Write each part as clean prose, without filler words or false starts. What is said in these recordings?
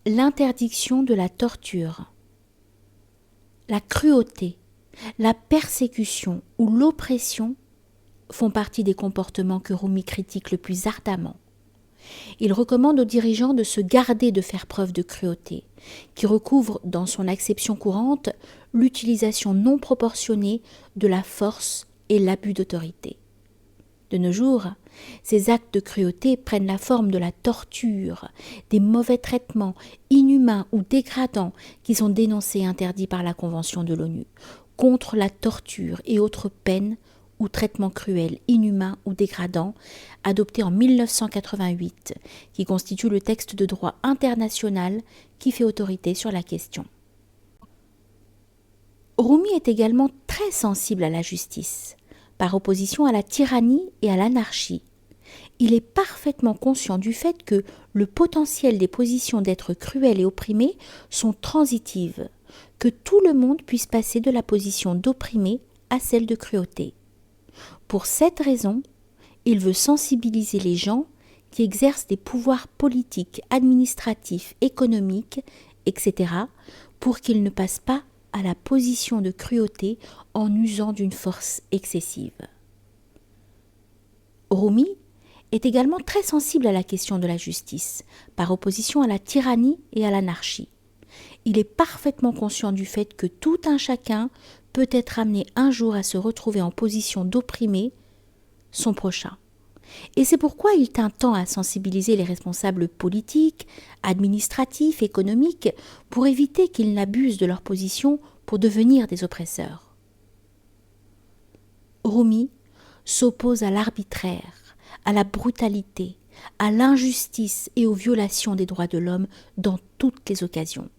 l'interdiction de la torture, la cruauté, la persécution ou l'oppression font partie des comportements que Rumi critique le plus ardemment. Il recommande aux dirigeants de se garder de faire preuve de cruauté, qui recouvre dans son acception courante l'utilisation non proportionnée de la force et l'abus d'autorité. De nos jours, ces actes de cruauté prennent la forme de la torture, des mauvais traitements inhumains ou dégradants qui sont dénoncés et interdits par la Convention de l'ONU contre la torture et autres peines ou traitements cruels, inhumains ou dégradants, adopté en 1988, qui constitue le texte de droit international qui fait autorité sur la question. Rumi est également très sensible à la justice, par opposition à la tyrannie et à l'anarchie. Il est parfaitement conscient du fait que le potentiel des positions d'être cruel et opprimé sont transitives, que tout le monde puisse passer de la position d'opprimé à celle de cruauté. Pour cette raison, il veut sensibiliser les gens qui exercent des pouvoirs politiques, administratifs, économiques, etc., pour qu'ils ne passent pas à la position de cruauté en usant d'une force excessive. Rumi est également très sensible à la question de la justice, par opposition à la tyrannie et à l'anarchie. Il est parfaitement conscient du fait que tout un chacun peut être amené un jour à se retrouver en position d'opprimer son prochain. Et c'est pourquoi il tient tant à sensibiliser les responsables politiques, administratifs, économiques, pour éviter qu'ils n'abusent de leur position pour devenir des oppresseurs. Rumi s'oppose à l'arbitraire, à la brutalité, à l'injustice et aux violations des droits de l'homme dans toutes les occasions,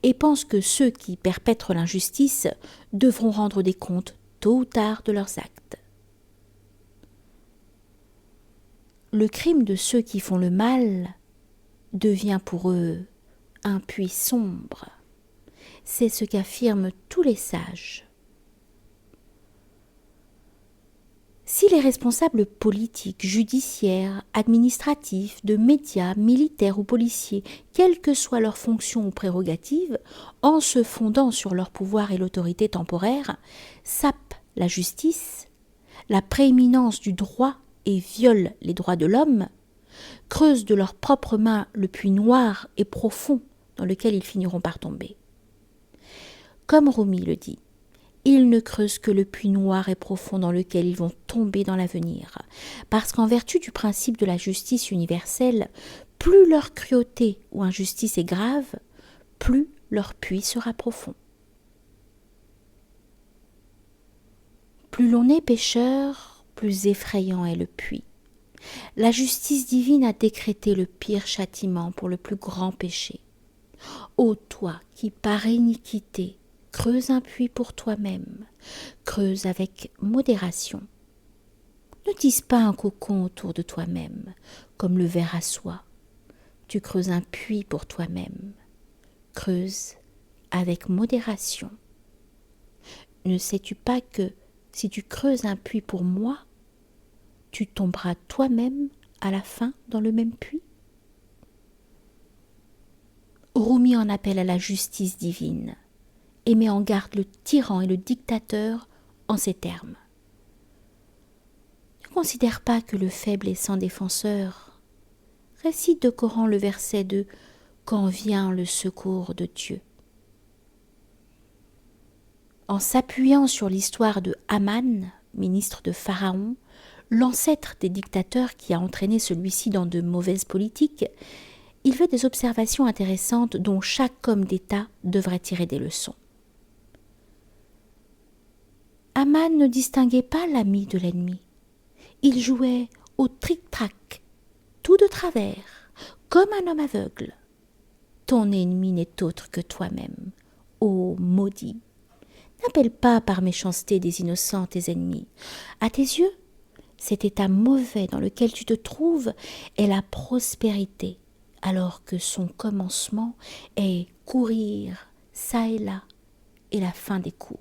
et pense que ceux qui perpètrent l'injustice devront rendre des comptes tôt ou tard de leurs actes. Le crime de ceux qui font le mal devient pour eux un puits sombre. C'est ce qu'affirment tous les sages. Si les responsables politiques, judiciaires, administratifs, de médias, militaires ou policiers, quelles que soient leurs fonctions ou prérogatives, en se fondant sur leur pouvoir et l'autorité temporaire, sapent la justice, la prééminence du droit et violent les droits de l'homme, creusent de leurs propres mains le puits noir et profond dans lequel ils finiront par tomber. Comme Rumi le dit, ils ne creusent que le puits noir et profond dans lequel ils vont tomber dans l'avenir, parce qu'en vertu du principe de la justice universelle, plus leur cruauté ou injustice est grave, plus leur puits sera profond. Plus l'on est pécheur, plus effrayant est le puits. La justice divine a décrété le pire châtiment pour le plus grand péché. Ô toi qui, par iniquité, creuse un puits pour toi-même, creuse avec modération. Ne tisse pas un cocon autour de toi-même, comme le ver à soie. Tu creuses un puits pour toi-même. Creuse avec modération. Ne sais-tu pas que si tu creuses un puits pour moi, tu tomberas toi-même à la fin dans le même puits? Rumi en appelle à la justice divine et met en garde le tyran et le dictateur en ces termes. Ne considère pas que le faible est sans défenseur. Récite de Coran le verset de « Quand vient le secours de Dieu ». En s'appuyant sur l'histoire de Haman, ministre de Pharaon, l'ancêtre des dictateurs qui a entraîné celui-ci dans de mauvaises politiques, il fait des observations intéressantes dont chaque homme d'État devrait tirer des leçons. Haman ne distinguait pas l'ami de l'ennemi. Il jouait au tric-trac, tout de travers, comme un homme aveugle. Ton ennemi n'est autre que toi-même, ô maudit. N'appelle pas par méchanceté des innocents tes ennemis. À tes yeux, cet état mauvais dans lequel tu te trouves est la prospérité, alors que son commencement est courir çà et là et la fin des coups.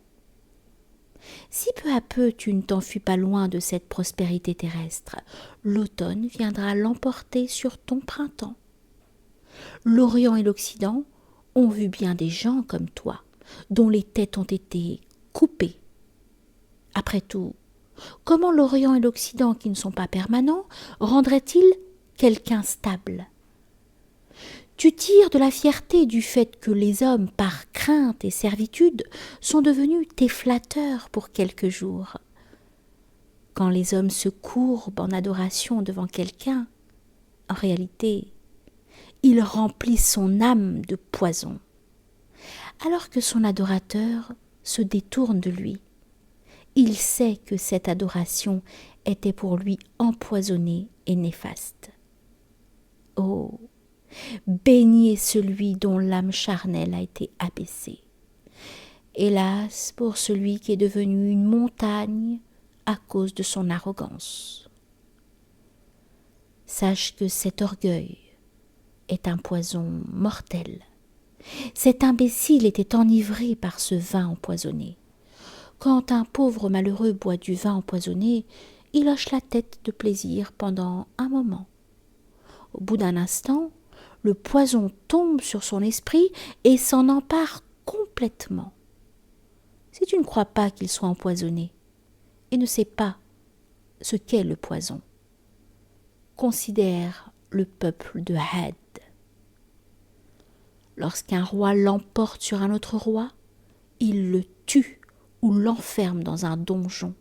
Si peu à peu tu ne t'enfuis pas loin de cette prospérité terrestre, l'automne viendra l'emporter sur ton printemps. L'Orient et l'Occident ont vu bien des gens comme toi, dont les têtes ont été coupées. Après tout, comment l'Orient et l'Occident, qui ne sont pas permanents, rendraient-ils quelqu'un stable? Tu tires de la fierté du fait que les hommes, par crainte et servitude, sont devenus tes flatteurs pour quelques jours. Quand les hommes se courbent en adoration devant quelqu'un, en réalité, ils remplissent son âme de poison, alors que son adorateur se détourne de lui. Il sait que cette adoration était pour lui empoisonnée et néfaste. Oh, béni est celui dont l'âme charnelle a été abaissée. Hélas pour celui qui est devenu une montagne à cause de son arrogance. Sache que cet orgueil est un poison mortel. Cet imbécile était enivré par ce vin empoisonné. Quand un pauvre malheureux boit du vin empoisonné, il hoche la tête de plaisir pendant un moment. Au bout d'un instant, le poison tombe sur son esprit et s'en empare complètement. Si tu ne crois pas qu'il soit empoisonné et ne sais pas ce qu'est le poison, considère le peuple de Had. Lorsqu'un roi l'emporte sur un autre roi, il le tue ou l'enferme dans un donjon.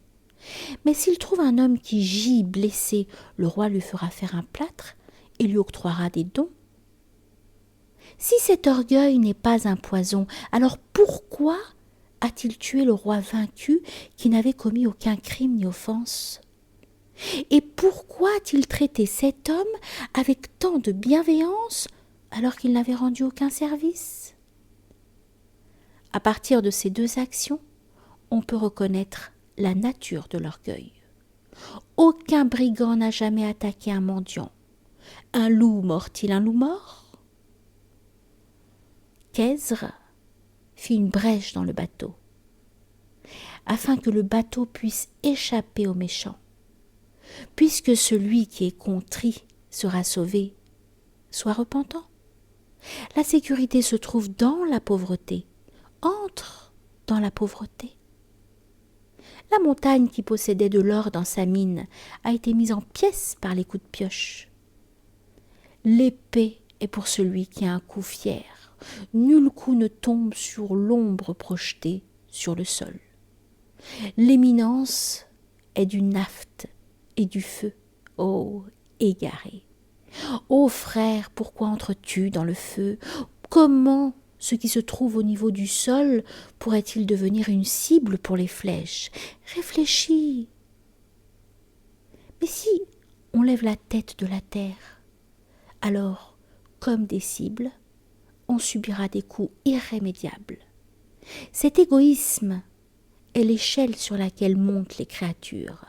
Mais s'il trouve un homme qui gît blessé, le roi lui fera faire un plâtre et lui octroiera des dons. Si cet orgueil n'est pas un poison, alors pourquoi a-t-il tué le roi vaincu qui n'avait commis aucun crime ni offense? Et pourquoi a-t-il traité cet homme avec tant de bienveillance alors qu'il n'avait rendu aucun service? À partir de ces deux actions, on peut reconnaître la nature de l'orgueil. Aucun brigand n'a jamais attaqué un mendiant. Un loup mord-il un loup mort? Khésr fit une brèche dans le bateau, afin que le bateau puisse échapper aux méchants. Puisque celui qui est contrit sera sauvé, sois repentant. La sécurité se trouve dans la pauvreté. Entre dans la pauvreté. La montagne qui possédait de l'or dans sa mine a été mise en pièces par les coups de pioche. L'épée est pour celui qui a un coup fier. Nul coup ne tombe sur l'ombre projetée sur le sol. L'éminence est du naphte et du feu. Ô égaré! Ô frère, pourquoi entres-tu dans le feu? Comment ce qui se trouve au niveau du sol pourrait-il devenir une cible pour les flèches? Réfléchis. Mais si on lève la tête de la terre, alors, comme des cibles, on subira des coups irrémédiables. Cet égoïsme est l'échelle sur laquelle montent les créatures.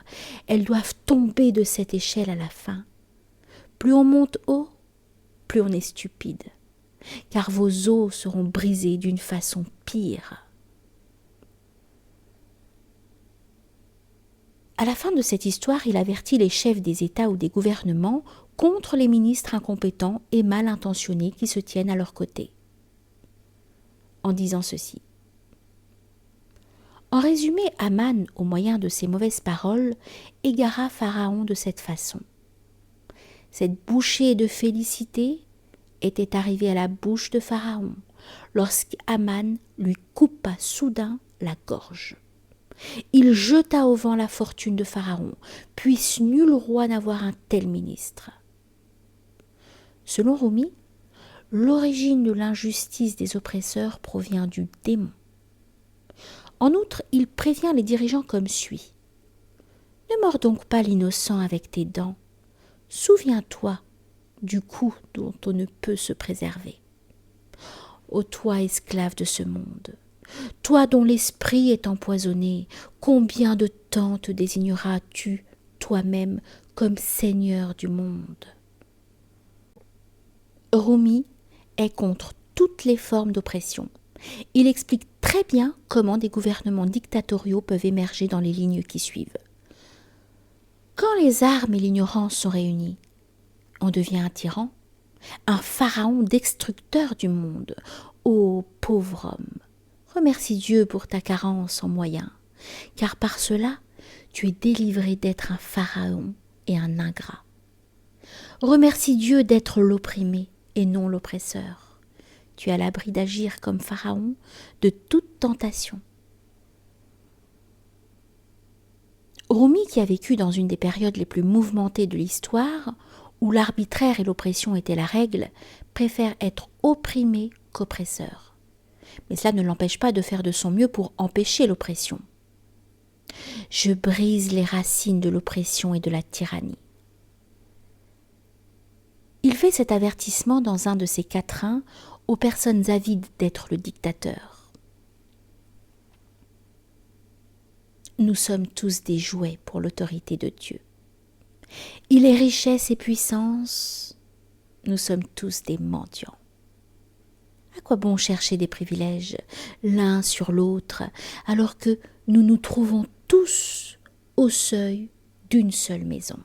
Elles doivent tomber de cette échelle à la fin. Plus on monte haut, plus on est stupide, car vos os seront brisés d'une façon pire. À la fin de cette histoire, il avertit les chefs des États ou des gouvernements contre les ministres incompétents et mal intentionnés qui se tiennent à leur côté, en disant ceci. En résumé, Aman, au moyen de ses mauvaises paroles, égara Pharaon de cette façon. Cette bouchée de félicité était arrivée à la bouche de Pharaon lorsqu'Aman lui coupa soudain la gorge. Il jeta au vent la fortune de Pharaon. Puisse nul roi n'avoir un tel ministre. Selon Rumi, l'origine de l'injustice des oppresseurs provient du démon. En outre, il prévient les dirigeants comme suit. Ne mords donc pas l'innocent avec tes dents. Souviens-toi du coup dont on ne peut se préserver. Ô toi, esclave de ce monde, toi dont l'esprit est empoisonné, combien de temps te désigneras-tu toi-même comme seigneur du monde? Rumi est contre toutes les formes d'oppression. Il explique très bien comment des gouvernements dictatoriaux peuvent émerger dans les lignes qui suivent. Quand les armes et l'ignorance sont réunies, on devient un tyran. un pharaon destructeur du monde. Ô pauvre homme, remercie Dieu pour ta carence en moyens, car par cela tu es délivré d'être un pharaon et un ingrat. Remercie Dieu d'être l'opprimé et non l'oppresseur. Tu es à l'abri d'agir comme pharaon de toute tentation. Rumi, qui a vécu dans une des périodes les plus mouvementées de l'histoire, où l'arbitraire et l'oppression étaient la règle, préfère être opprimé qu'oppresseur. Mais cela ne l'empêche pas de faire de son mieux pour empêcher l'oppression. Je brise les racines de l'oppression et de la tyrannie. Il fait cet avertissement dans un de ses quatrains aux personnes avides d'être le dictateur. Nous sommes tous des jouets pour l'autorité de Dieu. Il est richesse et puissance, nous sommes tous des mendiants. À quoi bon chercher des privilèges l'un sur l'autre, alors que nous nous trouvons tous au seuil d'une seule maison?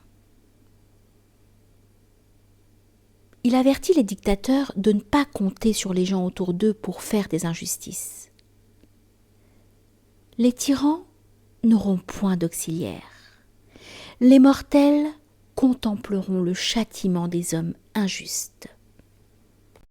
Il avertit les dictateurs de ne pas compter sur les gens autour d'eux pour faire des injustices. Les tyrans n'auront point d'auxiliaire. Les mortels contempleront le châtiment des hommes injustes.